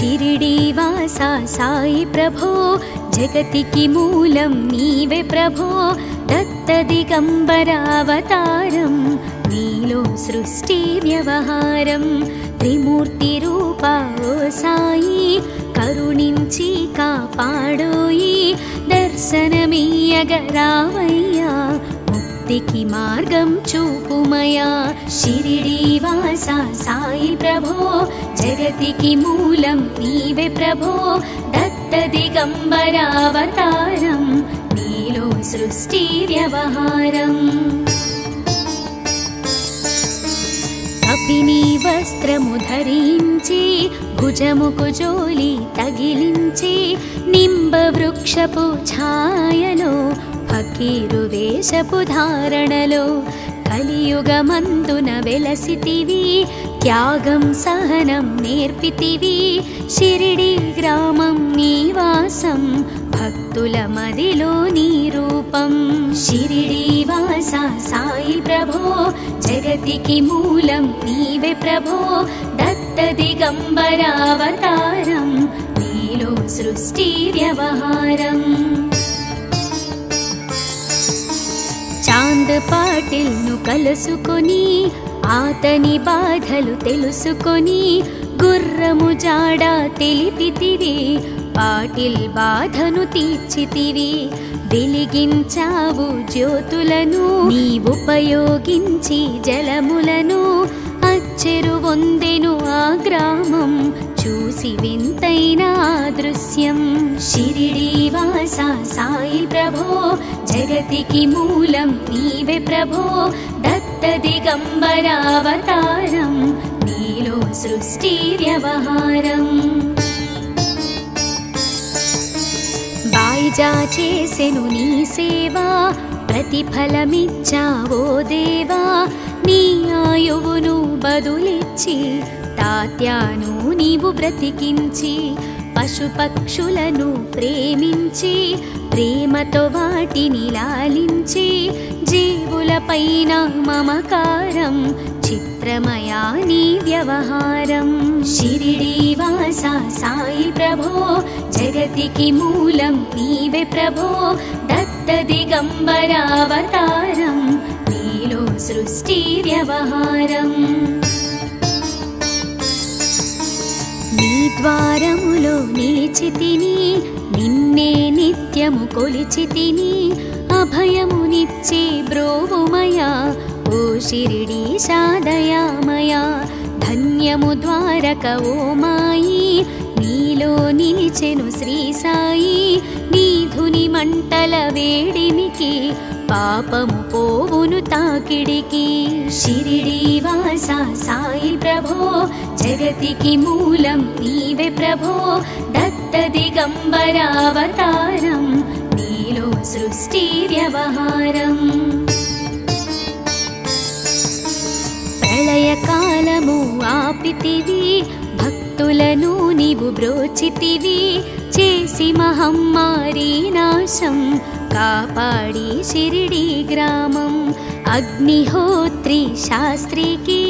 शिरिडीवासा साई प्रभो जगतिकी मूलं नीवे प्रभो दत्तदिगम्बरावतारं नीलो सृष्टि व्यवहारं त्रिमूर्तिरूपा ओ साई करुणिंची कापाडोयि दर्शनमीयगरावय्या मुक्तिकी मार्गं चूपुमया शिरिडीवासा साई प्रभो जगतिकी मूलं नीवे प्रभो दत्तदिगम्बरावतारं नीलो सृष्टि व्यवहारम् कपिनी वस्त्रमु धరించి భుజముకు జోలి తగిలించి నింబ వృక్షపు ఛాయలో ఫకీరు వేషపు ధారణలో కలియుగమందున వెలసితివి త్యాగం సహనం నేర్పితివి షిరిడి గ్రామం నివాసం భక్తుల మదిలో నీ రూపం షిరిడీవాసా సాయి ప్రభో జగతికి మూలం నీవే ప్రభో దత్తదిగంబరావతారం నీలో సృష్టి వ్యవహారం చాంద్ పాటిల్ ను కలుసుకొని ఆతని బాధలు తెలుసుకొని గుర్రము జాడ తెలిపితివి పాటిల్ బాధను తీర్చితివి వెలిగించావు జ్యోతులను నీ ఉపయోగించి జలములను అచ్చెరు వందెను ఆ గ్రామం చూసి వింతైన దృశ్యం షిరిడీవాసా సాయి ప్రభో జగతికి మూలం నీవే ప్రభో దత్తదిగంబరావతారం నీలో సృష్టి వ్యవహారం బాయిజా చేసెను నీ సేవా ప్రతిఫలమిచ్చావో దేవా నీ ఆయువును బదులిచ్చి తాత్యాను నీవు బ్రతికించి పశుపక్షులను ప్రేమించి ప్రేమతో వాటిని లాలించి జీవులపైన మమకారం చిత్రమయా నీ వ్యవహారం షిరిడీవాసా సాయి ప్రభో జగతికి మూలం నీవే ప్రభో దత్తదిగంబరావతారం నీలో సృష్టి వ్యవహారం నీ ద్వారములో నిలిచితిని నిన్నే నిత్యము కొలిచితిని అభయమునిచ్చే బ్రోవుమయా ఓ షిరిడీశా దయామయా ధన్యము ద్వారక ఓ మాయి నీలో నిలిచెను శ్రీ సాయి నీ ధుని మంటల వేడిమికి పాపము పోవును తాకిడికి షిరిడీవాసా సాయి ప్రభో జగతికి మూలం నీవే ప్రభో దత్తదిగంబరావతారం నీలో సృష్టి వ్యవహారం ప్రళయకాలము ఆపితివి భక్తులను నీవు బ్రోచితివి చేసి మహమ్మారి నాశం కాపాడి షిరిడి గ్రామం అగ్నిహోత్రి శాస్త్రికి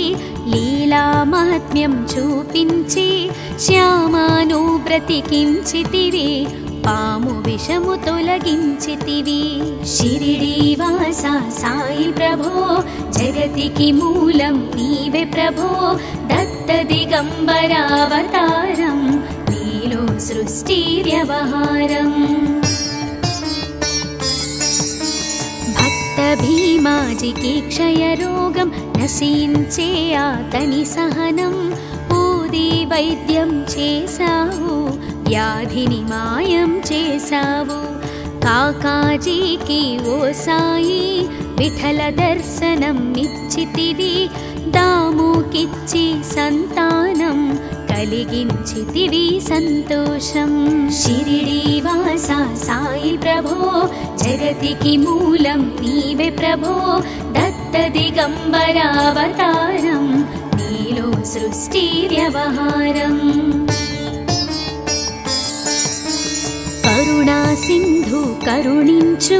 లీలా మహాత్మ్యం చూపించి శ్యామాను బ్రతికించితివి పాము విషము తొలగించితివి షిరిడీవాసా సాయి ప్రభో జగతికి మూలం నీవే ప్రభో దత్తదిగంబరావతారం నీలో సృష్టి వ్యవహారం భక్త భీమాజికి క్షయరోగం నశించే అతని సహనం ఊది వైద్యం చేశావు వ్యాధిని మాయం చేశావు కాకాజీకి ఓ సాయి విఠల దర్శనం ఇచ్చితివి దాముకిచ్చి సంతానం కలిగించితివి సంతోషం షిరిడీవాసా సాయి ప్రభో జగతికి మూలం నీవే ప్రభో దత్తదిగంబరావతారం నీలో సృష్టి వ్యవహారం కరుణా సింధు కరుణించు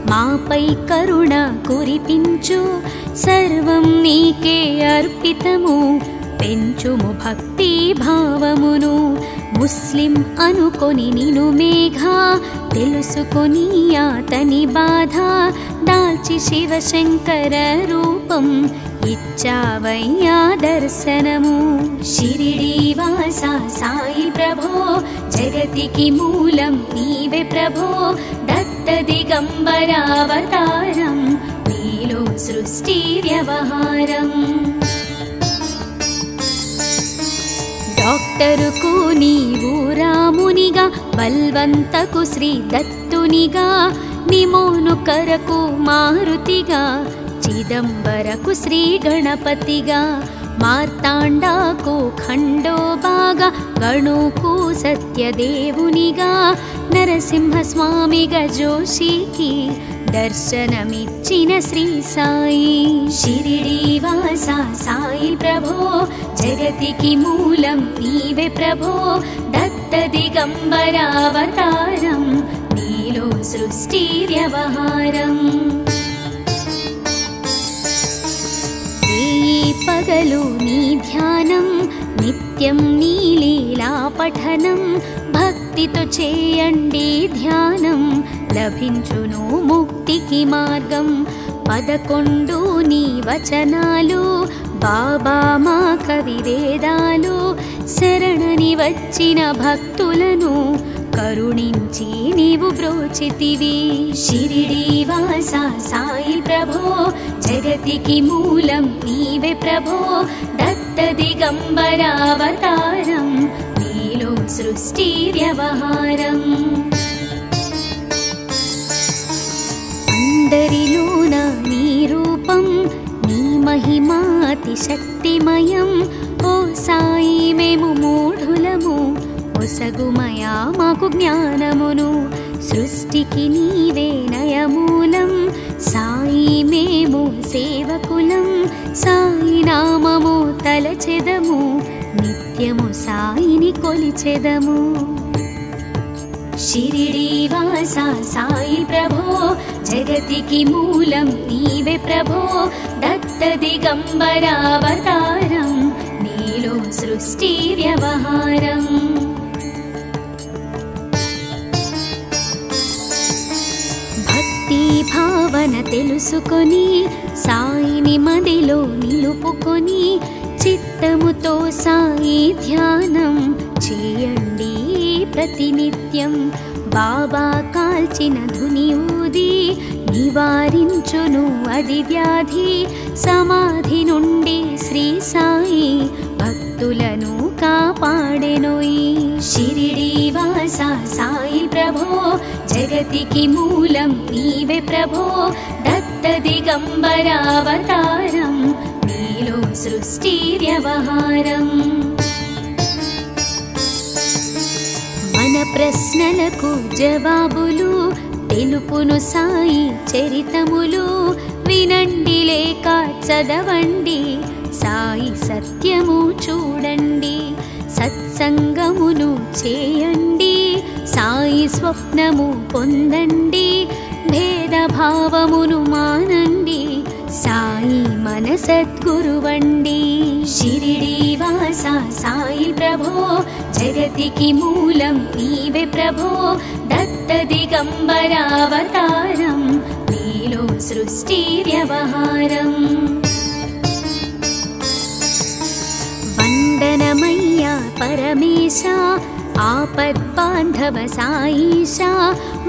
మాపై కరుణ కురిపించు సర్వం నీకే అర్పితము పెంచుము భక్తి భావమును ముస్లిం అనుకొని నిను మేఘ తెలుసుకొని అతని బాధ దాల్చి శివశంకర రూపం ఇచ్చావయ్యా దర్శనము షిరిడి వాస సాయి ప్రభో జగతికి మూలం నీవే ప్రభో దత్త దిగంబరావతారం నీలో సృష్టి వ్యవహారం డాక్టరుకు నీవు రామునిగా బల్వంతకు శ్రీ దత్తునిగా నిమోను కరకు మారుతిగా చిదంబరకు శ్రీ గణపతిగా మార్తాండాకు ఖండోబాగా గణుకు సత్యదేవునిగా నరసింహస్వామిగా జోషికి దర్శనమిచ్చిన శ్రీ సాయి షిరిడి వాస సాయి ప్రభో జగతికి మూలం నీవే ప్రభో దత్త దిగంబరావతారం నీలో సృష్టి వ్యవహారం పగలు నీ ధ్యానం నిత్యం నీ లీలా పఠనం భక్తితో చేయండి ధ్యానం లభించును ముక్తికి మార్గం 11 నీ వచనాలు బాబా మా కవి వేదాలు శరణని వచ్చిన భక్తులను కరుణించి నీవు బ్రోచితివి షిరిడి వాస సాయి ప్రభో జగతికి మూలం నీవే ప్రభో దత్త దిగంబరావతారం నీలో సృష్టి వ్యవహారం అందరిలోన నీ రూపం నీ మహిమాతి శక్తిమయం ఓ సాయి మేము మూఢులము ఒసగుమయా మాకు జ్ఞానమును సృష్టికి నీవే నయమూలం సాయి మేము సేవకులం సాయి నామము తలచెదము నిత్యము సాయిని కొలిచెదము షిరిడి వాస సాయి ప్రభో జగతికి మూలం నీవే ప్రభో దత్త దిగంబరావతారం నీలో సృష్టి వ్యవహారం భక్తి భావన తెలుసుకొని సాయిని మదిలో నిలుపుకొని చిత్తముతో సాయి ధ్యానం చేయండి ప్రతినిత్యం బాబా కాల్చిన ధుని ఊది నివారించును అది వ్యాధి సమాధి నుండి శ్రీ సాయి భక్తులను కాపాడెనోయి షిరిడి వాస సాయి ప్రభో జగతికి మూలం నీవే ప్రభో దత్త దిగంబరావతారం నీలో సృష్టి వ్యవహారం మన ప్రశ్నలకు జవాబులు తెలుపును సాయి చరితములు వినండి లేక చదవండి సాయి సత్యము చూడండి సత్సంగమును చేయండి సాయి స్వప్నము పొందండి భేదభావమును మానండి సాయి మన సద్గురువండి షిరిడి వాస సాయి ప్రభో జగతికి మూలం నీవే ప్రభో దత్త దిగంబరావతారం నీలో సృష్టి వ్యవహారం వందనమయ్యా పరమేశ ఆపద్బాంధవ సాయిషా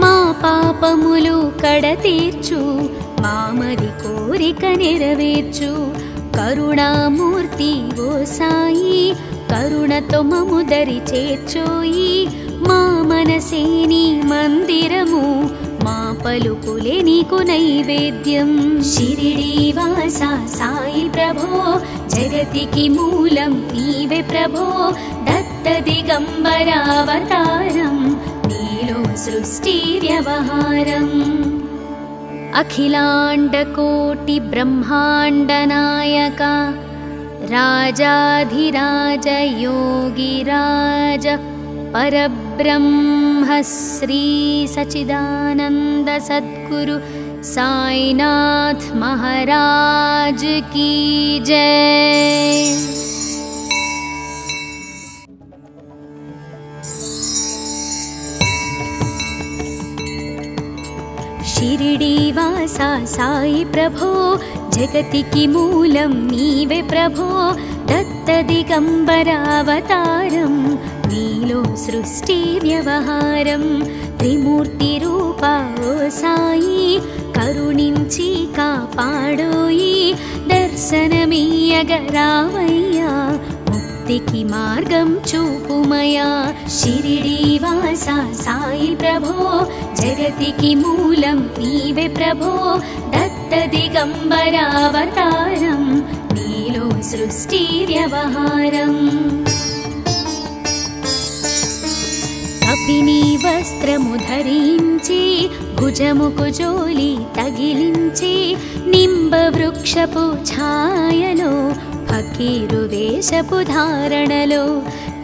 మా పాపములు కడతీర్చు మామది కోరిక నెరవేర్చు కరుణామూర్తి ఓ సాయి కరుణతో మము దరి చేర్చోయి మా మనసే నీ మందిరము మా పలుకులే నీకు నైవేద్యం షిరిడి వాస సాయి ప్రభో జగతికి మూలం నీవే ప్రభో దత్త దిగంబరావతారం నీలో సృష్టి వ్యవహారం అఖిలాండకోటి బ్రహ్మాండ నాయక రాజాధిరాజ యోగిరాజ परब्रह्म श्री सच्चिदानंद सद्गुरु साईनाथ महाराज की जय। शिरिडीवासा साई प्रभो जगतिकी मूलं नीवे प्रभो दत्तदिगम्बरावतारं नीलो सृष्टि व्यवहारं त्रिमूर्तिरूपा ओ साई करुणिंची कापाडोयि दर्शनमीयगरावय्या मुक्तिकी मार्गं चूपुमया शिरिडीवासा साई प्रभो जगतिकी मूलं नीवे प्रभो दत्तदिगम्बरावतारं नीलो सृष्टि व्यवहारम् कपिनी वस्त्रमु धరించి భుజముకు జోలి తగిలించి నింబవృక్షపు ఛాయలో ఫకీరు వేషపు ధారణలో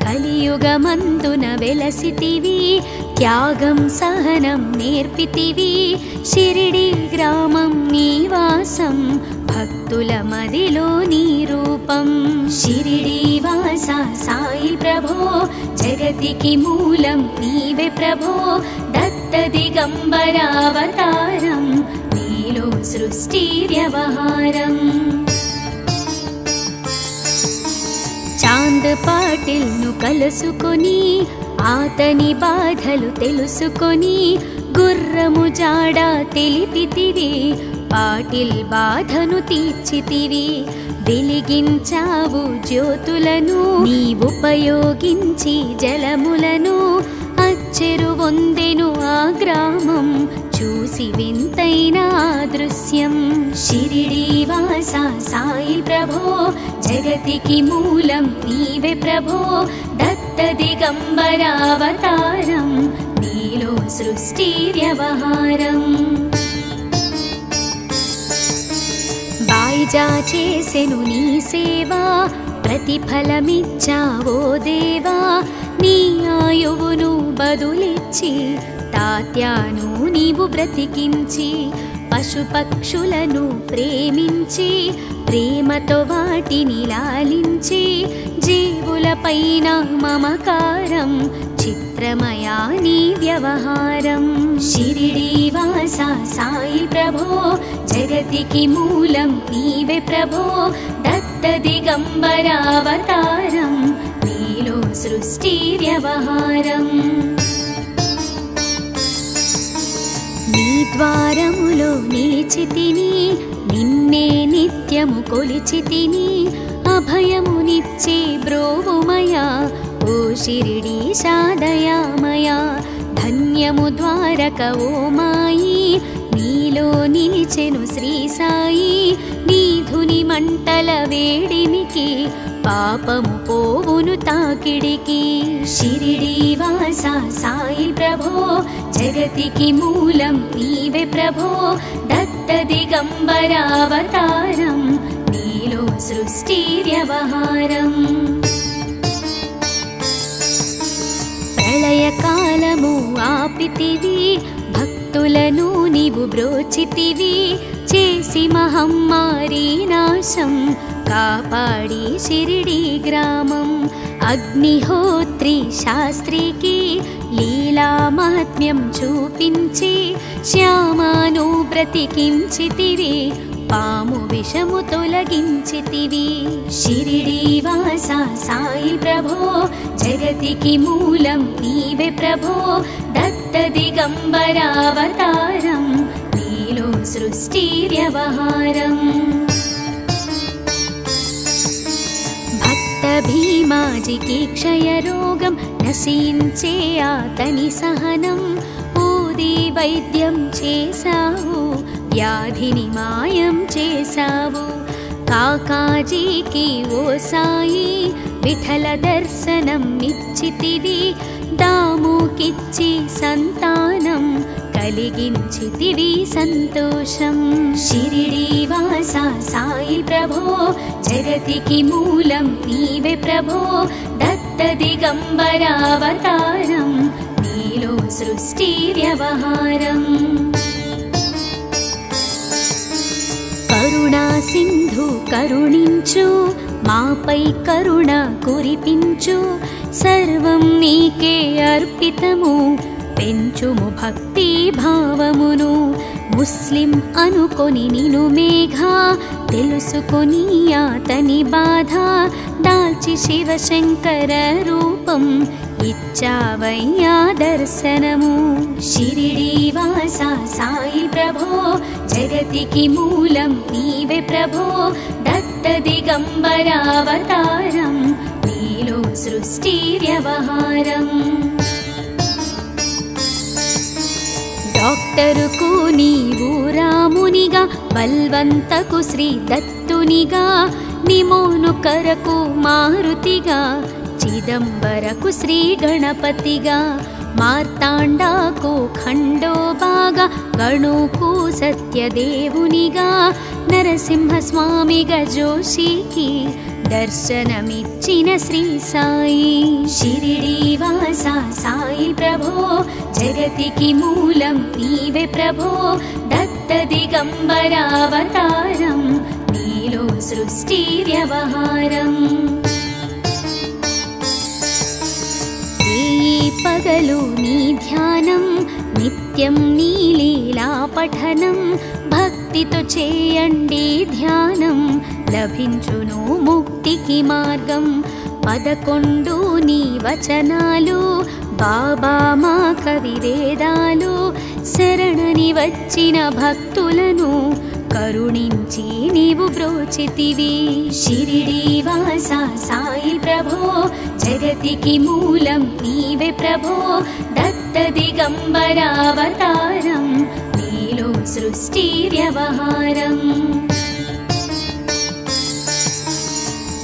కలియుగమందున వెలసితివి త్యాగం సహనం నేర్పితివి షిరిడి గ్రామం నివాసం భక్తుల మదిలో నీ రూపం షిరిడీవాసా సాయి ప్రభో జగతికి మూలం నీవే ప్రభో దత్తదిగంబరావతారం నీలో సృష్టి వ్యవహారం చాంద్ పాటిల్ ను కలుసుకొని ఆతని బాధలు తెలుసుకొని గుర్రము జాడ తెలిపితివి పాటిల్ బాధను తీర్చితివి వెలిగించావు జ్యోతులను నీ ఉపయోగించి జలములను అచ్చెరు వందెను ఆ గ్రామం చూసి వింతైన దృశ్యం షిరిడీవాసా సాయి ప్రభో జగతికి మూలం నీవే ప్రభో దత్తదిగంబరావతారం నీలో సృష్టి వ్యవహారం బాయిజా చేసెను నీ సేవా ప్రతిఫలమిచ్చావో దేవా నీ ఆయువును బదులిచ్చి తాత్యాను నీవు బ్రతికించి పశుపక్షులను ప్రేమించి ప్రేమతో వాటిని లాలించి జీవులపైన మమకారం చిత్రమయా నీ వ్యవహారం షిరిడీవాసా సాయి ప్రభో జగతికి మూలం నీవే ప్రభో దత్తదిగంబరావతారం నీలో సృష్టి వ్యవహారం నీ ద్వారములో నిలిచితిని నిన్నే నిత్యము కొలిచితిని అభయమునిచ్చే బ్రోవుమయా ఓ షిరిడీశా దయామయా ధన్యము ద్వారక ఓ మాయి నీలో నిలిచెను శ్రీ సాయి నీధుని మంటల వేడిమికి పాపము పోవును తాకిడికి షిరిడీవాసా సాయి ప్రభో జగతికి మూలం నీవే ప్రభో దత్తదిగంబరావతారం నీలో సృష్టి వ్యవహారం ప్రళయకాలము ఆపితివి భక్తులను నీవు బ్రోచితివి చేసి మహమ్మారి నాశం కాపాడి షిరిడి గ్రామం అగ్నిహోత్రి శాస్త్రికి లీలా మహాత్మ్యం చూపించి శ్యామాను బ్రతికించితివి పాము విషము తొలగించితివి షిరిడీవాసా సాయి ప్రభో జగతికి మూలం నీవే ప్రభో దత్తదిగంబరావతారం నీలో సృష్టి వ్యవహారం భక్త భీమాజికి క్షయరోగం నశించే అతని సహనం ఊది వైద్యం చేశావు వ్యాధిని మాయం చేశావు కాకాజీకి ఓ సాయి విఠల దర్శనం ఇచ్చితివి దాముకిచ్చి సంతానం కలిగించితివి సంతోషం షిరిడీవాసా సాయి ప్రభో జగతికి మూలం నీవే ప్రభో దత్తదిగంబరావతారం నీలో సృష్టి వ్యవహారం కరుణా సింధు కరుణించు మాపై కరుణ కురిపించు సర్వం నీకే అర్పితము పెంచుము భక్తి భావమును ముస్లిం అనుకొని నిను మేఘ తెలుసుకొని అతని బాధ దాల్చి శివశంకర రూపం ఇచ్చావయ్యా దర్శనము షిరిడి వాస సాయి ప్రభో జగతికి మూలం నీవే ప్రభో దత్త దిగంబరావతారం నీలో సృష్టి వ్యవహారం డాక్టరుకు నీవు రామునిగా బల్వంతకు శ్రీ దత్తునిగా నిమోను కరకు మారుతిగా చిదంబరకు శ్రీ గణపతిగా మార్తాండాకు ఖండోబాగా గణుకు సత్యదేవునిగా నరసింహస్వామిగా జోషికి దర్శనమిచ్చిన శ్రీ సాయి షిరిడి వాస సాయి ప్రభో జగతికి మూలం నీవే ప్రభో దత్త దిగంబరావతారం నీలో సృష్టి వ్యవహారం పగలు నీ ధ్యానం నిత్యం నీ లీలా పఠనం భక్తితో చేయండి ధ్యానం లభించును ముక్తికి మార్గం 11 నీ వచనాలు బాబా మా కవివేదాలు శరణని వచ్చిన భక్తులను కరుణించి నీవు బ్రోచితివి షిరిడి వాస సాయి ప్రభో జగతికి మూలం నీవే ప్రభో దత్త దిగంబరావతారం నీలో సృష్టి వ్యవహారం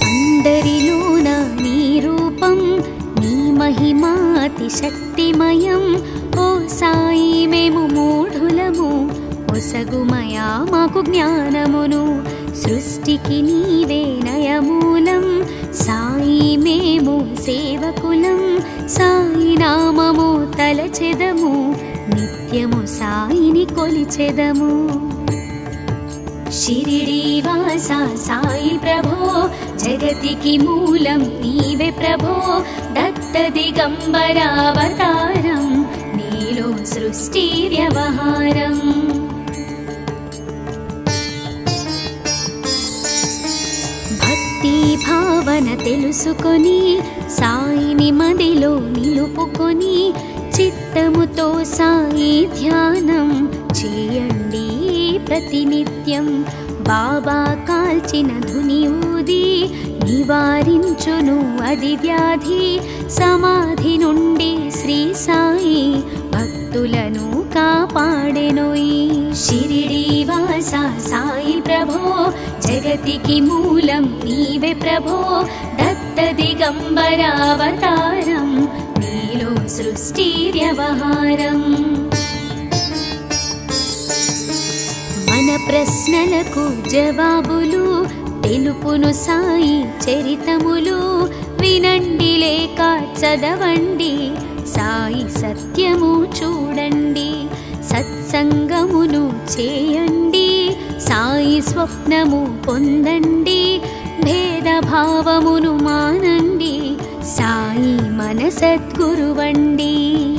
అందరిలోన నీ రూపం నీ మహిమాతి శక్తిమయం ఓ సాయి మేము మూఢులము ఒసగుమయా మాకు జ్ఞానమును సృష్టికి నీవే నయమూలం సాయి మేము సేవకులం సాయి నామము తలచెదము నిత్యము సాయిని కొలిచెదము షిరిడి వాస సాయి ప్రభో జగతికి మూలం నీవే ప్రభో దత్త దిగంబరావతారం నీలో సృష్టి వ్యవహారం భక్తి భావన తెలుసుకొని సాయిని మదిలో నిలుపుకొని చిత్తముతో సాయి ధ్యానం చేయండి ప్రతినిత్యం బాబా కాల్చిన ధుని ఊది నివారించును అది వ్యాధి సమాధి నుండి శ్రీ సాయి భక్తులను కాపాడెనోయి షిరిడి వాస సాయి ప్రభో జగతికి మూలం నీవే ప్రభో దత్త దిగంబరావతారం నీలో సృష్టి వ్యవహారం మన ప్రశ్నలకు జవాబులు తెలుపును సాయి చరితములు వినండి లేక చదవండి సాయి సత్యము చూడండి సత్సంగమును చేయండి సాయి స్వప్నము పొందండి భేదభావమును మానండి సాయి మన సద్గురువండి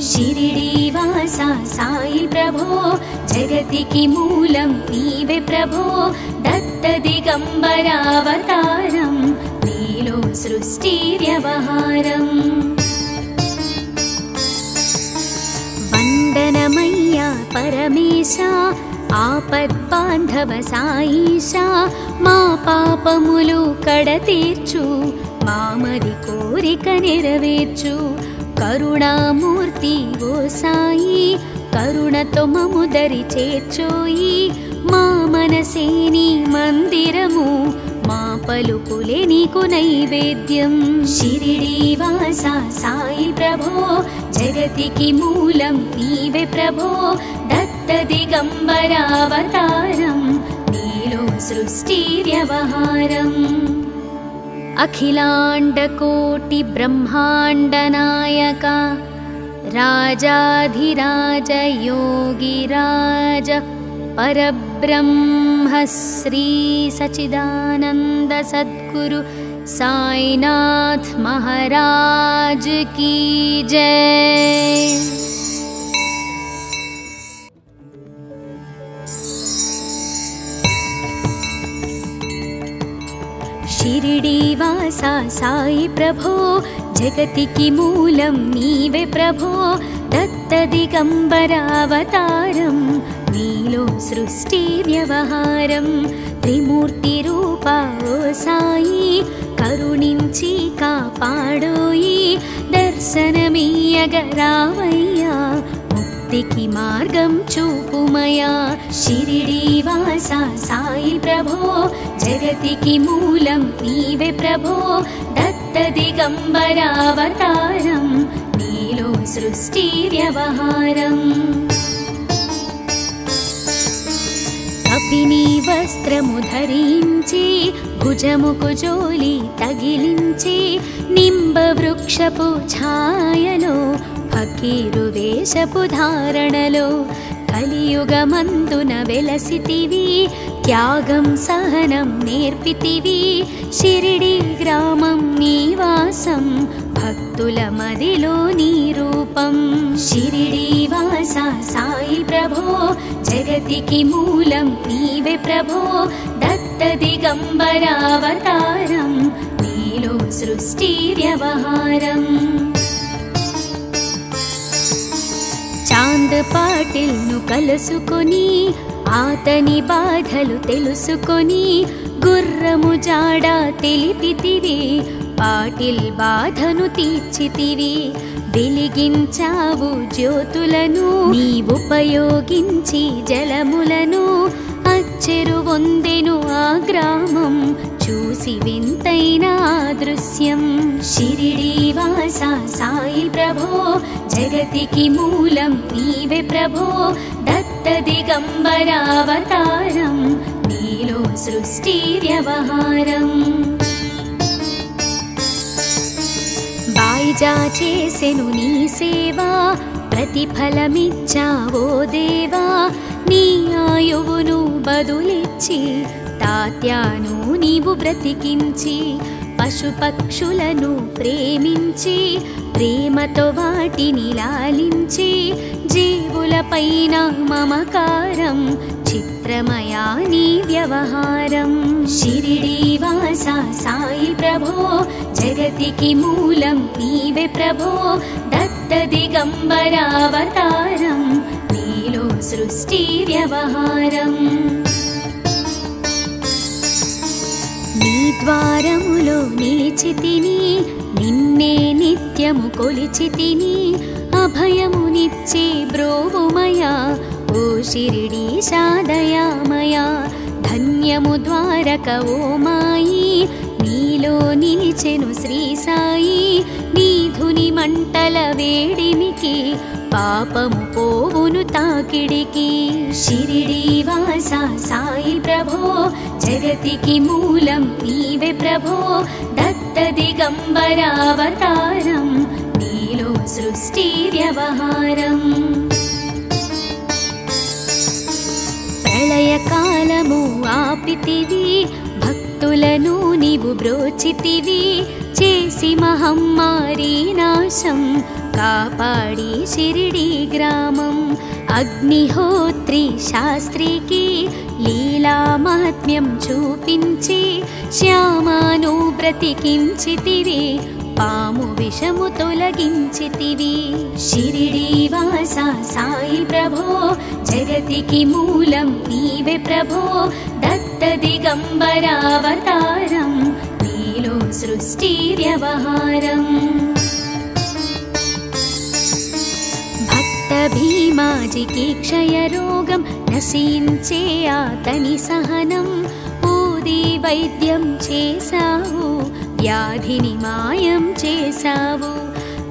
షిరిడి వాస సాయి ప్రభో జగతికి మూలం నీవే ప్రభో దత్త దిగంబరావతారం నీలో సృష్టి వ్యవహారం వందనమయ్యా పరమేశ ఆపద్బాంధవ సాయిషా మా పాపములు కడతీర్చు మామది కోరిక నెరవేర్చు కరుణామూర్తి ఓ సాయి కరుణతో మము దరి చేర్చోయి మా మనసే నీ మందిరము మా పలుకులే నీకు నైవేద్యం షిరిడి వాస సాయి ప్రభో జగతికి మూలం నీవే ప్రభో దత్త దిగంబరావతారం నీలో సృష్టి వ్యవహారం అఖిలాండకోటి బ్రహ్మాండ నాయక రాజాధిరాజ యోగిరాజ परब्रह्म श्री सच्चिदानंद सद्गुरु साईनाथ महाराज की जय। షిరిడీవాసా సాయి ప్రభో జగతికి మూలం నీవే ప్రభో దత్త దిగంబరావతారం నీలో సృష్టి వ్యవహారం త్రిమూర్తి రూపా ఓ సాయి కరుణించి కాపాడోయి దర్శనమీయగరావయ్యా ముక్తికి మార్గం చూపుమయా షిరిడీవాసా సాయి ప్రభో జగతికి మూలం నీవే ప్రభో దత్త దిగంబరావతారం నీలో సృష్టి వ్యవహారం కపిని వస్త్రము ధరించి భుజముకు జోలి తగిలించి నింబ వృక్షపు ఛాయలో ఫకీరు వేషపు ధారణలో కలియుగమందున వెలసితివి త్యాగం సహనం నేర్పితివి షిరిడి గ్రామం నీవాసం భక్తుల మదిలో నీ రూపం షిరిడీవాసా సాయి ప్రభో జగతికి మూలం నీవే ప్రభో దత్త దిగంబరావతారం నీలో సృష్టి వ్యవహారం చాంద్ పాటిల్ను కలుసుకొని ఆతని బాధలు తెలుసుకొని గుర్రము జాడ తెలిపితివి పాటిల్ బాధను తీర్చితివి వెలిగించావు జ్యోతులను నీవుపయోగించి జలములను అచ్చెరు వందెను ఆ గ్రామం చూసి వింతైన దృశ్యం షిరిడీవాసా సాయి ప్రభో జగతికి మూలం నీవే ప్రభో దత్త దిగంబరావతారం నీలో సృష్టి వ్యవహారం బాయిజా చేసెను నీ సేవా ప్రతిఫలమిచ్చావో దేవా నీ ఆయువును బదులిచ్చి తాత్యాను నీవు బ్రతికించి పశుపక్షులను ప్రేమించి ప్రేమతో వాటిని లాలించి జీవులపైన మమకారం చిత్రమయా నీ వ్యవహారం షిరిడీవాసా సాయి ప్రభో జగతికి మూలం నీవే ప్రభో దత్త దిగంబరావతారం నీలో సృష్టి వ్యవహారం నీ ద్వారములో నిలిచితిని నిన్నే నిత్యము కొలిచితిని అభయమునిచ్చే బ్రోవుమయా ఓ షిరిడీశా దయామయా ధన్యము ద్వారక ఓ మాయి నీలో నిలిచెను శ్రీ సాయి నీధుని మంటల వేడిమికి పాపము పోవును తాకిడికి షిరిడీవాసా సాయి ప్రభో జగతికి మూలం నీవే ప్రభో దత్త దిగంబరావతారం నీలో సృష్టి వ్యవహారం ప్రళయకాలము ఆపితివి భక్తులను నీవు బ్రోచితివి చేసి మహమ్మారి నాశం కాపాడి షిరిడి గ్రామం అగ్నిహోత్రి శాస్త్రికి లీలా మహాత్మ్యం చూపించి శ్యామాను బ్రతికించితివి పాము విషము తొలగించితివి షిరిడీవాసా సాయి ప్రభో జగతికి మూలం నీవే ప్రభో దత్త దిగంబరావతారం నీలో సృష్టి వ్యవహారం భక్త భీమాజికి క్షయరోగం నశించే అతని సహనం ఊది వైద్యం చేశావు వ్యాధిని మాయం చేశావు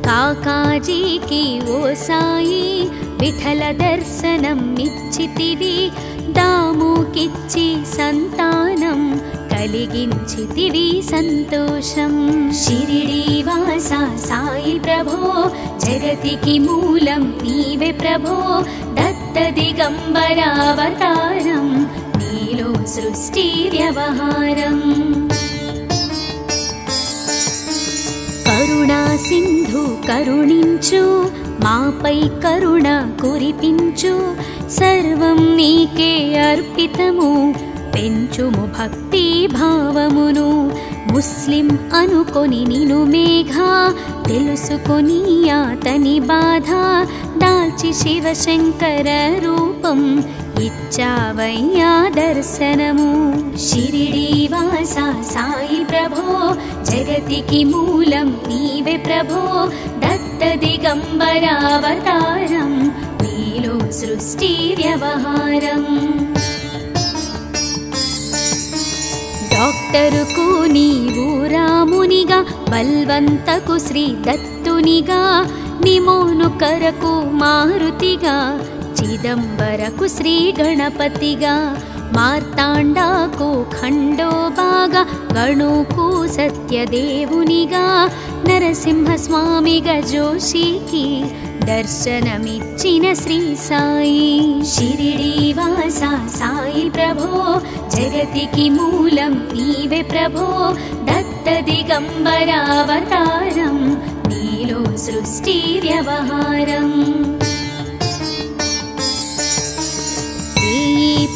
కాకాజీకి ఓ సాయి విఠల దర్శనం నిచ్చితివి దాముకిచ్చి సంతానం కలిగించితివి సంతోషం షిరిడీవాసా సాయి ప్రభో జగతికి మూలం నీవే ప్రభో దత్త దిగంబరావతారం నీలో సృష్టి వ్యవహారం కరుణా సింధు కరుణించు మాపై కరుణ కురిపించు సర్వం నీకే అర్పితము పెంచుము భక్తి భావమును ముస్లిం అనుకొని నిను మేఘ తెలుసుకొని అతని బాధ దాల్చి శివశంకర రూపం ఇచ్చావయ్యా దర్శనము షిరిడి వాస సాయి ప్రభో జగతికి మూలం నీవే ప్రభో దత్త దిగంబరావతారం నీలో సృష్టి వ్యవహారం డాక్టరుకు నీవు రామునిగా బల్వంతకు శ్రీ దత్తునిగా నిమోను కరకు మారుతిగా చిదంబరకు శ్రీ గణపతిగా మార్తాండాకు ఖండోబాగా గణుకు సత్యదేవునిగా నరసింహస్వామిగా జోషికి దర్శనమిచ్చిన శ్రీ సాయి షిరిడి వాస సాయి ప్రభో జగతికి మూలం నీవే ప్రభో దత్త దిగంబరావతారం నీలో సృష్టి వ్యవహారం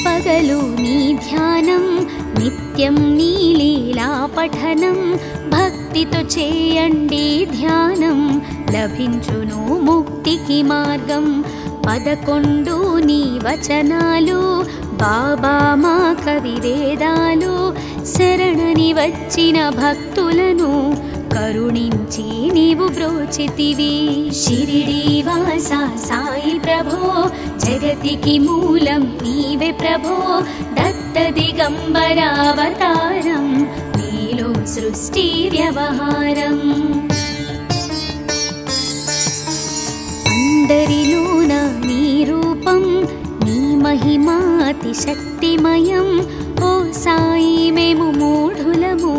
పగలు నీ ధ్యానం నిత్యం నీ లీలా పఠనం భక్తితో చేయండి ధ్యానం లభించును ముక్తికి మార్గం 11 నీ వచనాలు బాబా మా కవి వేదాలు శరణని వచ్చిన భక్తులను కరుణించి నీవు బ్రోచితివి షిరిడి వాస సాయి ప్రభో జగతికి మూలం నీవే ప్రభో దత్త దిగంబరావతారం నీలో సృష్టి వ్యవహారం అందరిలోన నీ రూపం నీ మహిమాతి శక్తిమయం ఓ సాయి మేము మూఢులము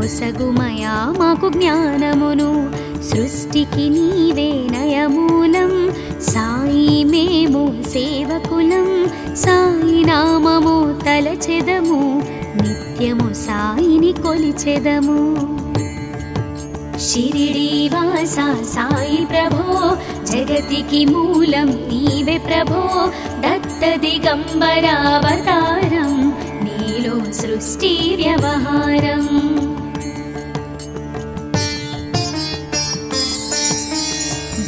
ఒసగుమయా మాకు జ్ఞానమును సృష్టికి నీవే నయమూలం సాయి మేము సేవకులం సాయి నామము తలచెదము నిత్యము సాయిని కొలిచెదము షిరిడి వాస సాయి ప్రభో జగతికి మూలం నీవే ప్రభో దత్త దిగంబరావతారం నీలో సృష్టి వ్యవహారం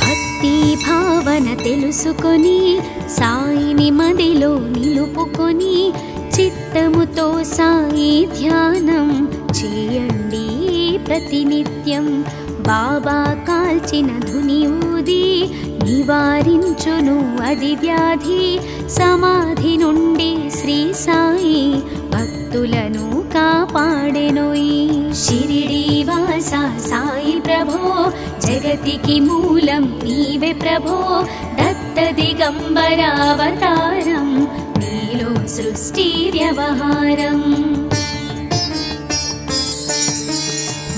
భక్తి భావన తెలుసుకొని సాయిని మదిలో నిలుపుకొని చిత్తముతో సాయి ధ్యానం చేయండి ప్రతినిత్యం బాబా కాల్చిన ధుని ఊది నివారించును అది వ్యాధి సమాధి నుండి శ్రీ సాయి భక్తులను కాపాడెనోయి షిరిడి వాస సాయి ప్రభో జగతికి మూలం నీవే ప్రభో దత్త దిగంబరావతారం నీలో సృష్టి వ్యవహారం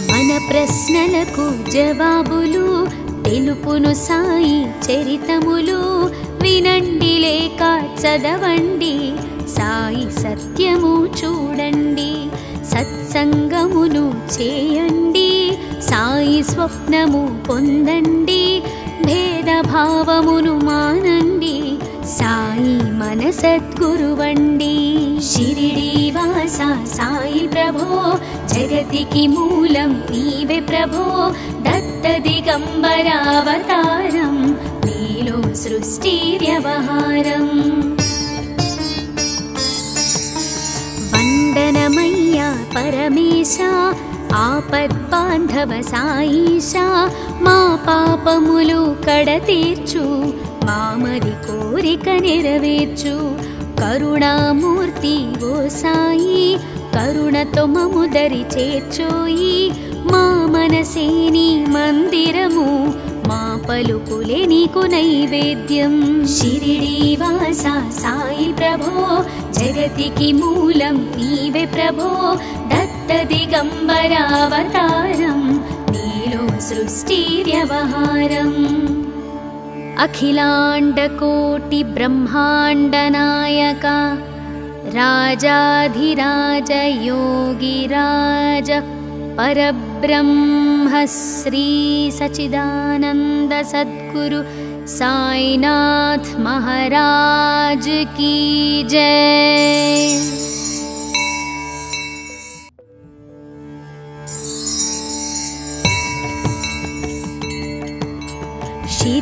మన ప్రశ్నలకు జవాబులు తెలుపును సాయి చరితములు వినండి లేక చదవండి సాయి సత్యము చూడండి సత్సంగమును చేయండి సాయి స్వప్నము పొందండి భేదభావమును మానండి సాయి మన సద్గురువండి షిరిడి వాస సాయి ప్రభో జగతికి మూలం నీవే ప్రభో దత్త దిగంబరావతారం నీలో సృష్టి వ్యవహారం వందనమయ్యా పరమేశ ఆపద్బాంధవ సాయిషా మా పాపములు కడతీర్చు మామది కోరిక నెరవేర్చు కరుణామూర్తి ఓ సాయి కరుణతో మము దరి చేర్చోయి మా మనసే నీ మందిరము మా పలుకులే నీకు నైవేద్యం షిరిడి వాస సాయి ప్రభో జగతికి మూలం నీవే ప్రభో దత్త దిగంబరావతారం నీలో సృష్టి వ్యవహారం అఖిలాండకోటి బ్రహ్మాండ నాయక రాజాధిరాజ యోగిరాజ परब्रह्म श्री सच्चिदानंद सद्गुरु साईनाथ महाराज की जय।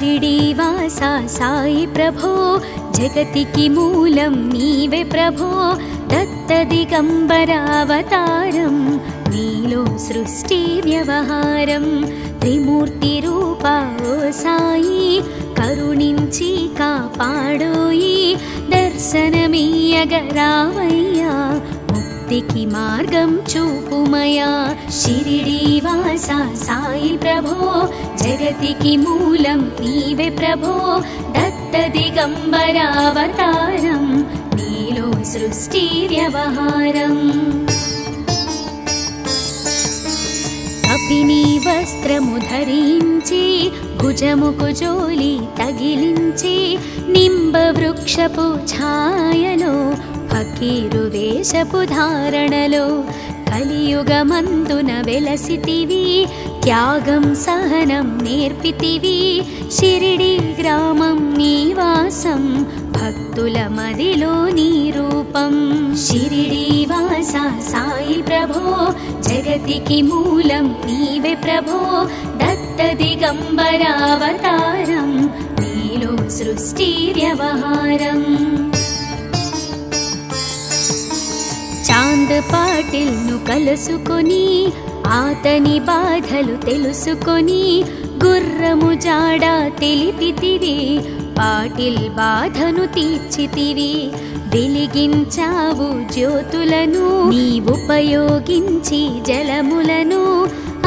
शिरिडीवासा साई प्रभो जगतिकी मूलं नीवे प्रभो दत्तदिगम्बरावतारं नीलो सृष्टि व्यवहारं त्रिमूर्तिरूपा ओ साई करुणिंची कापाडोयि दर्शनमीयगरावय्या मुक्तिकी मार्गं चूपुमया शिरिडीवासा साई प्रभो जगतिकी मूलं नीवे प्रभो दत्तदिगम्बरावतारं नीलो सृष्टि व्यवहारम् कपिनी वस्त्रमु धరించి భుజముకు జోలి తగిలించి నింబవృక్షపు ఛాయలో ఫకీరు వేషపు ధారణలో కలియుగమందున వెలసితివి త్యాగం సహనం నేర్పితివి షిరిడి గ్రామం నివాసం భక్తుల మదిలో నీ రూపం షిరిడీవాసా సాయి ప్రభో జగతికి మూలం నీవే ప్రభో దత్తదిగంబరావతారం నీలో సృష్టి వ్యవహారం చాంద్ పాటిల్ ను కలుసుకొని ఆతని బాధలు తెలుసుకొని గుర్రము జాడ తెలిపితివి పాటిల్ బాధను తీర్చితివి వెలిగించావు జ్యోతులను నీ ఉపయోగించి జలములను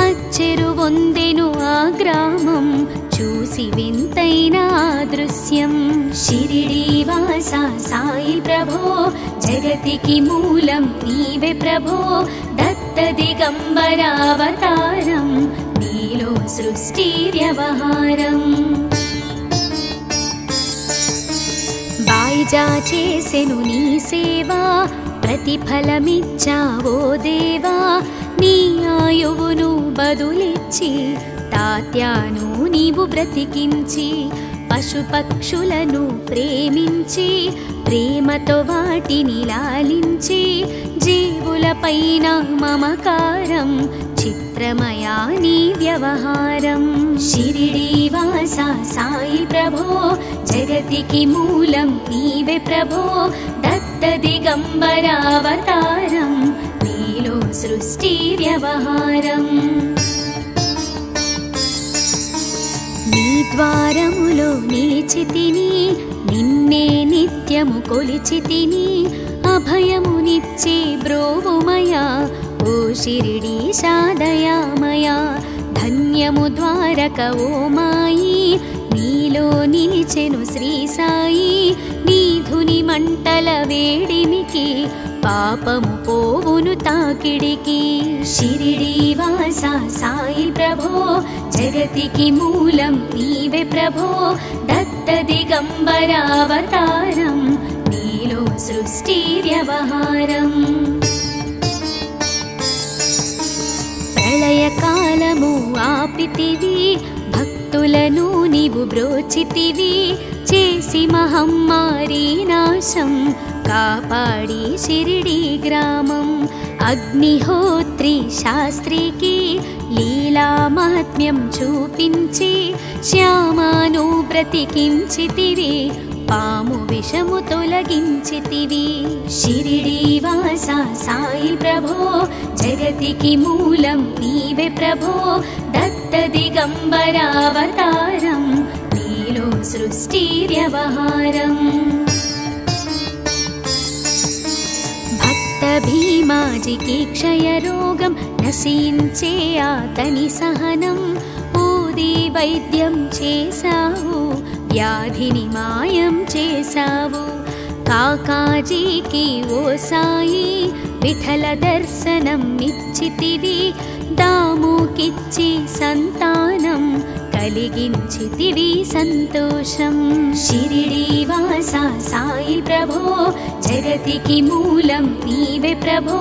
అచ్చెరు వందెను ఆ గ్రామం చూసి వింతైన దృశ్యం షిరిడీవాసా సాయి ప్రభో జగతికి మూలం నీవే ప్రభో దత్తదిగంబరావతారం నీలో సృష్టి వ్యవహారం బాయిజా చేసెను నీ సేవా ప్రతిఫలమిచ్చావో దేవా నీ ఆయువును బదులిచ్చి తాత్యాను నీవు బ్రతికించి పశుపక్షులను ప్రేమించి ప్రేమతో వాటిని లాలించి జీవులపైన మమకారం చిత్రమయా నీ వ్యవహారం షిరిడీవాసా సాయి ప్రభో జగతికి మూలం నీవే ప్రభో దత్తదిగంబరావతారం నీలో సృష్టి వ్యవహారం నీ ద్వారములో నిలిచితిని నిన్నే నిత్యము కొలిచితిని అభయమునిచ్చే బ్రోవుమయా ఓ షిరిడీశా దయామయా ధన్యము ద్వారక ఓ మాయి నీలో నిలిచెను శ్రీ సాయి నీ ధుని మంటల వేడిమికి పాపము పోవును తాకిడికి షిరిడీవాసా సాయి ప్రభో జగతికి మూలం నీవే ప్రభో దత్తదిగంబరావతారం నీలో సృష్టి వ్యవహారం ప్రళయకాలము ఆపితివి భక్తులను నీవు బ్రోచితివి చేసి మహమ్మారి నాశం కాపాడి షిరిడి గ్రామం అగ్నిహోత్రి శాస్త్రికి లీలా మహాత్మ్యం చూపించి శ్యామాను బ్రతికించితివి పాము విషము తొలగించితివి షిరిడీవాసా సాయి ప్రభో జగతికి మూలం నీవే ప్రభో దత్తదిగంబరావతారం నీలో సృష్టి వ్యవహారం భక్త భీమాజికి క్షయరోగం నశించే అతని సహనం ఊది వైద్యం చేశావు వ్యాధిని మాయం చేశావు కాకాజీకి ఓ సాయి విఠల దర్శనం ఇచ్చితివి దాముకిచ్చి సంతానం కలిగించితివి సంతోషం షిరిడీవాసా సాయి ప్రభో జగతికి మూలం నీవే ప్రభో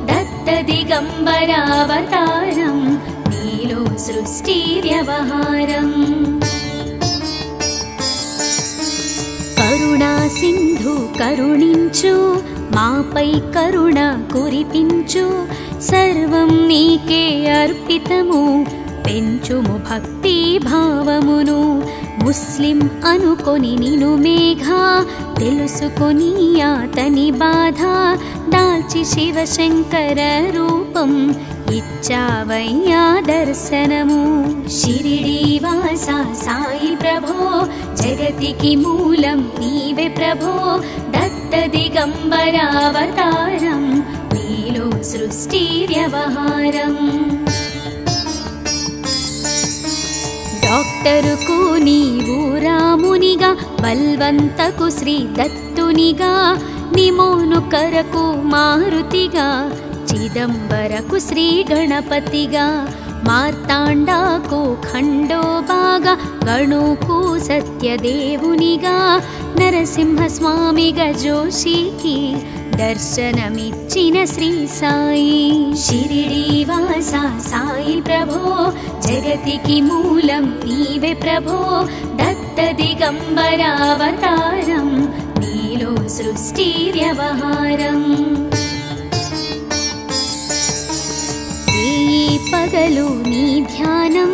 దత్తదిగంబరావతారం నీలో సృష్టి వ్యవహారం కరుణా సింధు కరుణించు మాపై కరుణ కురిపించు సర్వం నీకే అర్పితము పెంచుము భక్తి భావమును ముస్లిం అనుకొని నిను మేఘ తెలుసుకొని అతని బాధ దాల్చి శివశంకర రూపం ఇచ్చావయ్యా దర్శనము షిరిడి వాస సాయి ప్రభో జగతికి మూలం నీవే ప్రభో దత్త దిగంబరావతారం నీలో సృష్టి వ్యవహారం డాక్టరుకు నీవు రామునిగా బల్వంతకు శ్రీ దత్తునిగా నిమోను కరకు మారుతిగా చిదంబరకు శ్రీ గణపతిగా మార్తాండాకు ఖండోబాగా గణుకు సత్యదేవునిగా నరసింహస్వామిగా జోషికి దర్శనమిచ్చిన శ్రీ సాయి షిరిడి వాస సాయి ప్రభో జగతికి మూలం నీవే ప్రభో దత్త దిగంబరావతారం నీలో సృష్టి వ్యవహారం పగలు నీ ధ్యానం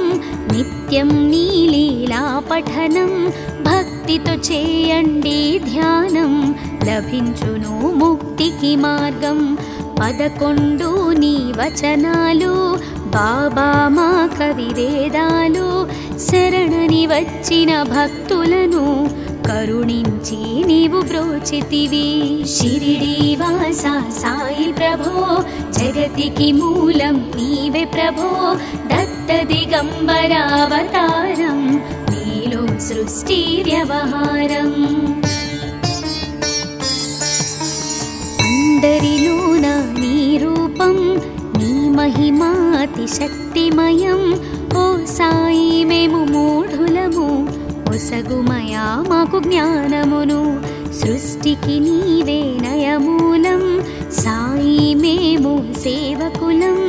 నిత్యం నీ లీలా పఠనం భక్తితో చేయండి ధ్యానం లభించును ముక్తికి మార్గం 11 నీ వచనాలు బాబా మా కవి వేదాలు శరణని వచ్చిన భక్తులను కరుణించి నీవు బ్రోచితివి షిరిడి వాస సాయి ప్రభో జగతికి మూలం నీవే ప్రభో దత్త దిగంబరావతారం నీలో సృష్టి వ్యవహారం అందరిలోన నీ రూపం నీ మహిమాతి శక్తిమయం ఓ సాయి మేము మూఢులము ఒసగుమయా మాకు జ్ఞానమును సృష్టికి నీవే నయమూలం సాయి మేము సేవకులం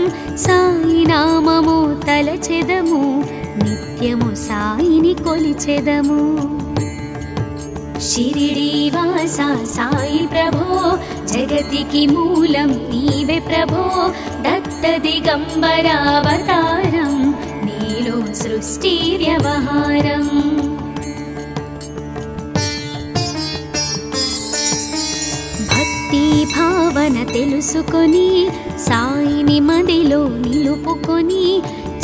సాయి నామము తలచెదము నిత్యము సాయిని కొలిచెదము షిరిడి వాస సాయి ప్రభో జగతికి మూలం నీవే ప్రభో దత్త దిగంబరావతారం నీలో సృష్టి వ్యవహారం భక్తి భావన తెలుసుకొని సాయిని మదిలో నిలుపుకొని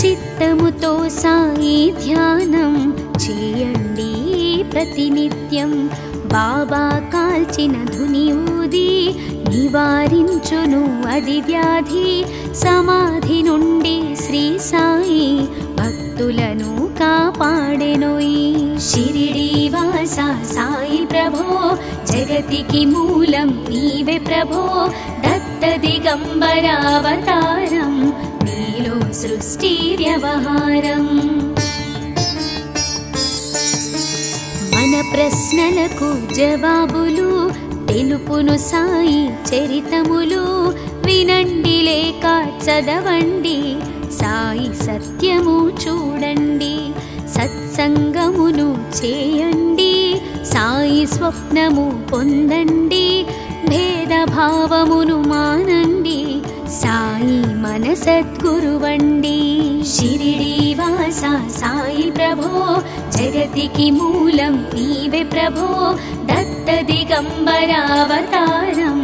చిత్తముతో సాయి ధ్యానం చేయండి ప్రతినిత్యం బాబా కాల్చిన ధుని ఊది నివారించును అది వ్యాధి సమాధి నుండి శ్రీ సాయి భక్తులను కాపాడెనోయి షిరిడి వాస సాయి ప్రభో జగతికి మూలం నీవే ప్రభో దత్త దిగంబరావతారం నీలో సృష్టి వ్యవహారం మన ప్రశ్నలకు జవాబులు తెలుపును సాయి చరితములు వినండి లేక చదవండి సాయి సత్యము చూడండి సత్సంగమును చేయండి సాయి స్వప్నము పొందండి భేదభావమును మానండి సాయి మన సద్గురువండి షిరిడి వాస సాయి ప్రభో జగతికి మూలం నీవే ప్రభో దత్త దిగంబరావతారం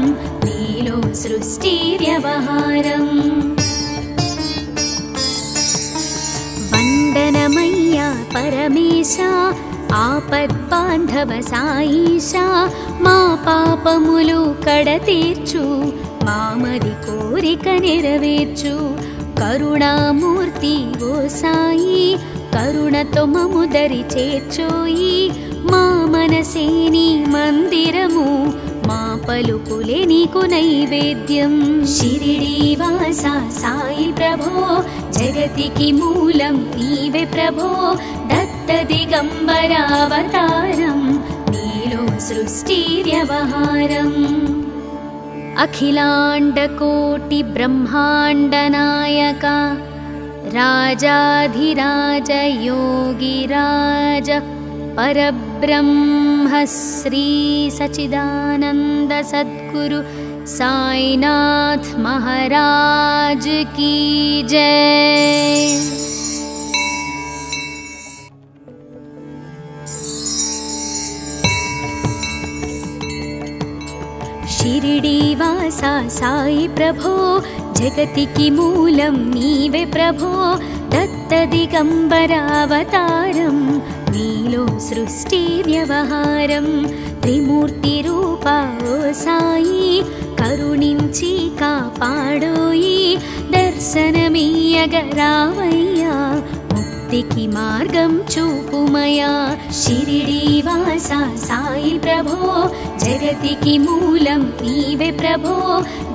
నీలో సృష్టి వ్యవహారం వందనమయ్యా పరమేశ ఆపద్బాంధవ సాయిషా మా పాపములు కడతీర్చు మామది కోరిక నెరవేర్చు కరుణామూర్తి ఓ సాయి కరుణతో మము దరి చేర్చోయి మా మనసే నీ మందిరము మా పలుకులే నీకు నైవేద్యం షిరిడి వాస సాయి ప్రభో జగతికి మూలం నీవే ప్రభో దత్త దిగంబరావతారం నీలో సృష్టి వ్యవహారం అఖిలాండకోటి బ్రహ్మాండ నాయక రాజాధిరాజ యోగిరాజ परब्रह्म श्री सच्चिदानंद सद्गुरु साईनाथ महाराज की जय। శ్రీడివాసా సాయి ప్రభో జగతికి మూలం నీవే ప్రభో దత్త దిగంబరావతారం నీలో సృష్టి వ్యవహారం త్రిమూర్తి రూపా ఓ సాయి కరుణించి కాపాడోయి దర్శనమీయగరావయ్యా ముక్తికి మార్గం చూపుమయా షిరిడీవాసా సాయి ప్రభో జగతికి మూలం నీవే ప్రభో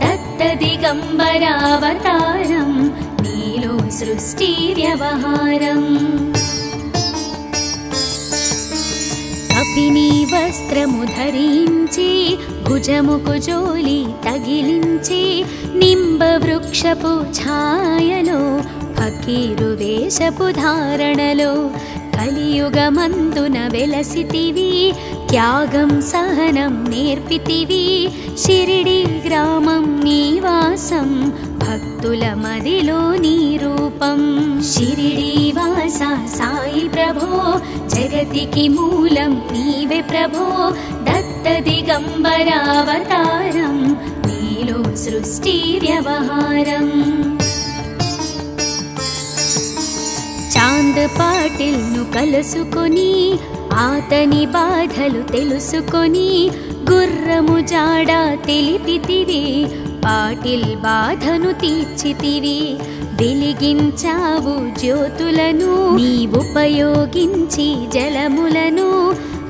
దత్త దిగంబరావతారం నీలో సృష్టి వ్యవహారం కపిని వస్త్రము ధరించి భుజముకు జోలి తగిలించి నింబ వృక్షపు ఛాయలో ఫకీరు వేషపు ధారణలో కలియుగమందున వెలసితివి త్యాగం సహనం నేర్పితివి షిరిడి గ్రామం నీవాసం భక్తుల మదిలో నీ రూపం షిరిడీవాసా సాయి ప్రభో జగతికి మూలం నీవే ప్రభో దత్త దిగంబరావతారం నీలో సృష్టి వ్యవహారం చాంద్ పాటిల్ ను కలుసుకొని ఆతని బాధలు తెలుసుకొని గుర్రము జాడ తెలిపితివి పాటిల్ బాధను తీర్చితివి వెలిగించావు జ్యోతులను నీవుపయోగించి జలములను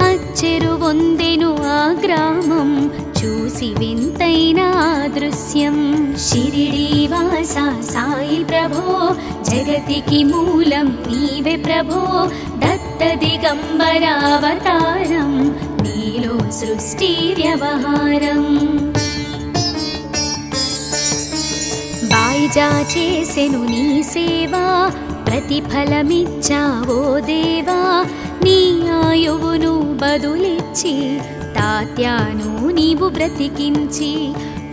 అచ్చెరు వందెను ఆ గ్రామం చూసి వింతైన దృశ్యం షిరిడీవాసా సాయి ప్రభో జగతికి మూలం నీవే ప్రభో దత్త దిగంబరావతారం నీలో సృష్టి వ్యవహారం బాయిజా చేసెను నీ సేవా ప్రతిఫలమిచ్చావో దేవా నీ ఆయువును బదులిచ్చి తాత్యాను నీవు బ్రతికించి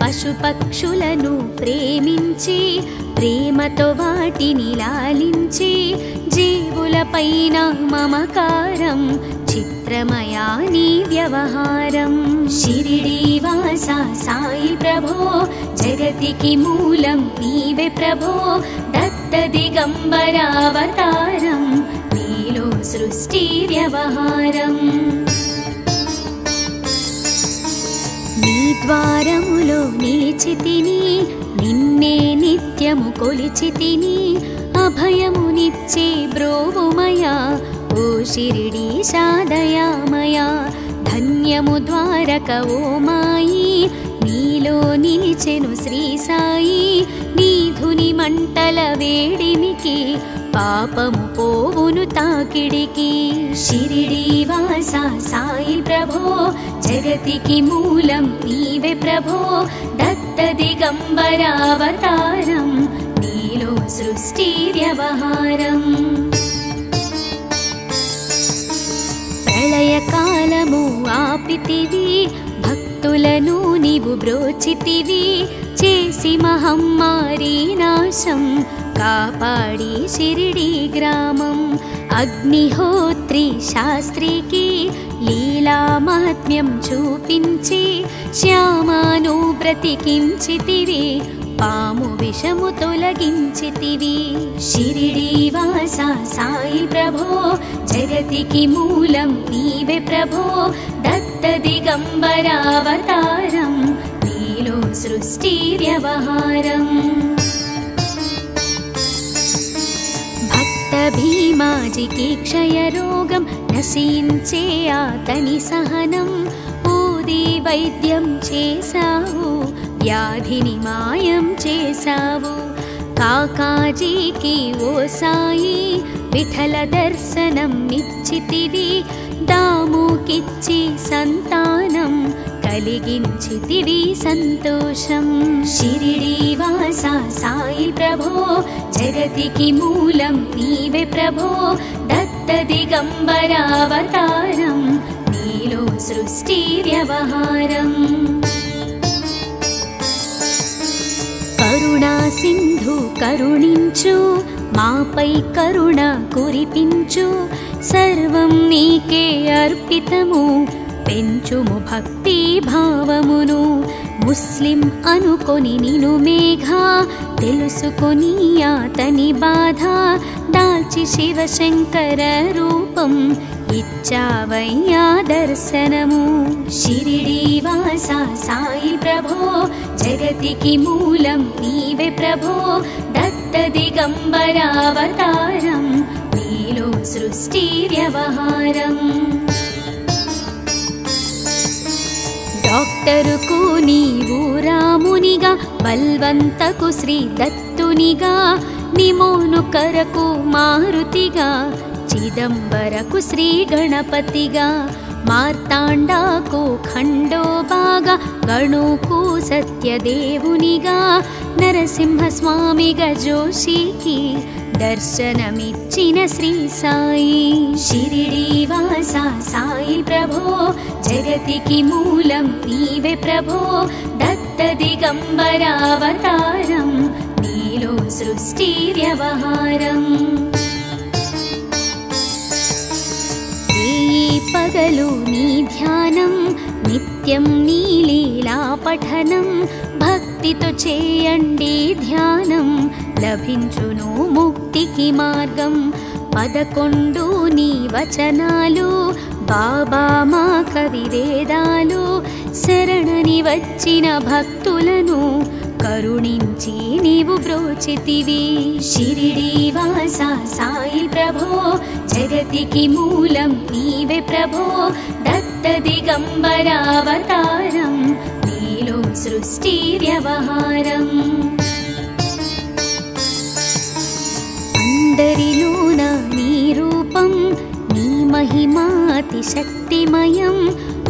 పశుపక్షులను ప్రేమించి ప్రేమతో వాటిని లాలించి జీవులపైన మమకారం చిత్రమయా నీ వ్యవహారం షిరిడీవాసా సాయి ప్రభో జగతికి మూలం నీవే ప్రభో దత్త దిగంబరావతారం నీలో సృష్టి వ్యవహారం నీ ద్వారములో నిలిచితిని నిన్నే నిత్యము కొలిచితిని అభయమునిచ్చే బ్రోవుమయా ఓ షిరిడీశా దయామయా ధన్యము ద్వారక ఓ మాయి నీలో నిలిచెను శ్రీ సాయి నీ ధుని మంటల వేడిమికి పాపము పోవును తాకిడికి షిరిడీవాసా సాయి ప్రభో జగతికి మూలం నీవే ప్రభో దత్త దిగంబరావతారం నీలో సృష్టి వ్యవహారం ప్రళయకాలము ఆపితివి భక్తులను నీవు బ్రోచితివి చేసి మహమ్మారి నాశం కాపాడి షిరిడి గ్రామం అగ్నిహోత్రి శాస్త్రికి లీలా మహాత్మ్యం చూపించి శ్యామాను బ్రతికించితివి పాము విషము తొలగించితివి షిరిడీవాసా సాయి ప్రభో జగతికి మూలం నీవే ప్రభో దత్త దిగంబరావతారం నీలో సృష్టి వ్యవహారం భక్త భీమాజికి క్షయరోగం నశించే అతని సహనం ఊది వైద్యం చేశావు వ్యాధిని మాయం చేశావు కాకాజీకి ఓ సాయి విఠల దర్శనం నిచ్చితివి దాముకిచ్చి సంతానం కలిగించితివి సంతోషం షిరిడీవాసా సాయి ప్రభో జగతికి మూలం నీవే ప్రభో దత్త దిగంబరావతారం నీలో సృష్టి వ్యవహారం కరుణా సింధు కరుణించు మాపై కరుణ కురిపించు సర్వం నీకే అర్పితము పెంచుము భక్తి భావమును ముస్లిం అనుకొని నిను మేఘ తెలుసుకొని అతని బాధ దాల్చి శివశంకర రూపం ఇచ్చావయ్యా దర్శనము షిరిడి వాస సాయి ప్రభో జగతికి మూలం నీవే ప్రభో దత్త దిగంబరావతారం నీలో సృష్టి వ్యవహారం డాక్టరుకు నీవు రామునిగా బల్వంతకు శ్రీ దత్తునిగా నిమోను కరకు మారుతిగా చిదంబరకు శ్రీ గణపతిగా మార్తాండాకు ఖండోబాగా గణుకు సత్యదేవునిగా నరసింహస్వామిగా జోషికి దర్శనమిచ్చిన శ్రీ సాయి షిరిడి వాస సాయి ప్రభో జగతికి మూలం నీవే ప్రభో దత్త దిగంబరావతారం నీలో సృష్టి వ్యవహారం పగలు నీ ధ్యానం నిత్యం నీ లీలా పఠనం భక్తితో చేయండి ధ్యానం లభించును ముక్తికి మార్గం 11 నీ వచనాలు బాబా మా కవి వేదాలు శరణని వచ్చిన భక్తులను కరుణించి నీవు బ్రోచితివి షిరిడి వాస సాయి ప్రభో జగతికి మూలం నీవే ప్రభో దత్త దిగంబరావతారం నీలో సృష్టి వ్యవహారం అందరిలోన నీ రూపం నీ మహిమాతి శక్తిమయం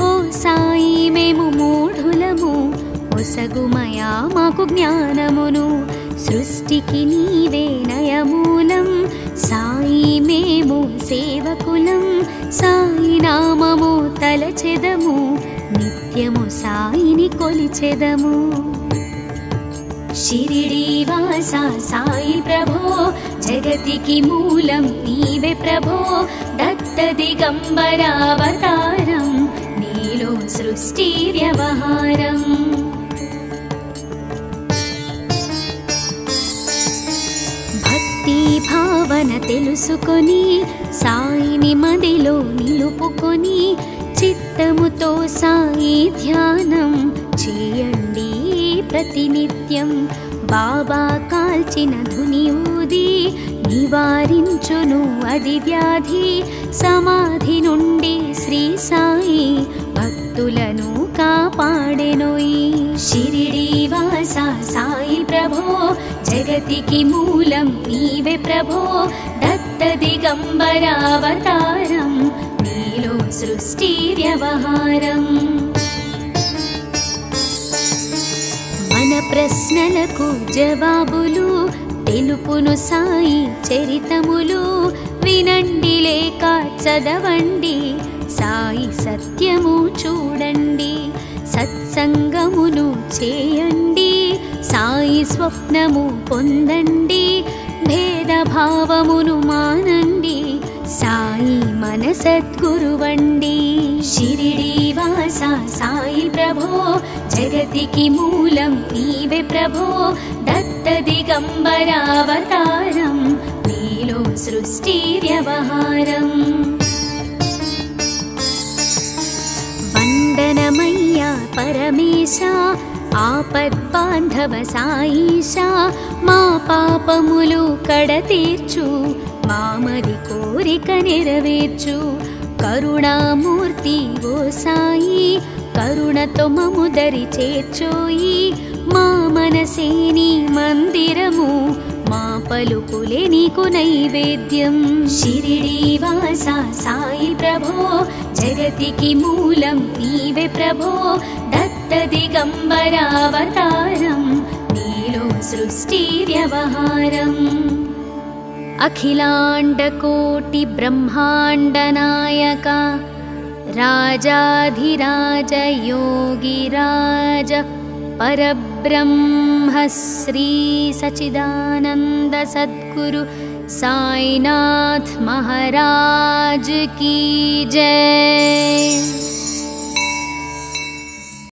ఓ సాయి మేము మూఢులము ఒసగుమయా మాకు జ్ఞానమును సృష్టికి నీవే నయమూలం సాయి మేము సేవకులం సాయి నామము తలచెదము నిత్యము సాయిని కొలిచెదము షిరిడి వాస సాయి ప్రభో జగతికి మూలం నీవే ప్రభో దత్త దిగంబరావతారం నీలో సృష్టి వ్యవహారం భక్తి భావన తెలుసుకొని సాయిని మదిలో నిలుపుకొని చిత్తముతో సాయి ధ్యానం చేయండి ప్రతినిత్యం బాబా కాల్చిన ధుని ఊది నివారించును అది వ్యాధి సమాధి నుండి శ్రీ సాయి భక్తులను కాపాడెనోయి షిరిడి వాస సాయి ప్రభో జగతికి మూలం నీవే ప్రభో దత్త దిగంబరావతారం నీలో సృష్టి వ్యవహారం మన ప్రశ్నలకు జవాబులు తెలుపును సాయి చరితములు వినండి లేక చదవండి సాయి సత్యము చూడండి సత్సంగమును చేయండి సాయి స్వప్నము పొందండి భేదభావమును మానండి సాయి మన సద్గురువండి షిరిడి వాస సాయి ప్రభో జగతికి మూలం నీవే ప్రభో దత్త దిగంబరావతారం నీలో సృష్టి వ్యవహారం వందనమయ్యా పరమేశ ఆపద్బాంధవ సాయిషా మా పాపములు కడతీర్చు మామది కోరిక నెరవేర్చు కరుణామూర్తి ఓ సాయి కరుణతో మము దరి చేర్చోయి మా మనసే నీ మందిరము మా పలుకులే నీకు నైవేద్యం షిరిడి వాస సాయి ప్రభో జగతికి మూలం నీవే ప్రభో దత్త దిగంబరావతారం నీలో సృష్టి వ్యవహారం అఖిలాండకోటి బ్రహ్మాండ నాయక రాజాధిరాజ యోగిరాజ परब्रह्म श्री सच्चिदानंद सद्गुरु साईनाथ महाराज की जय।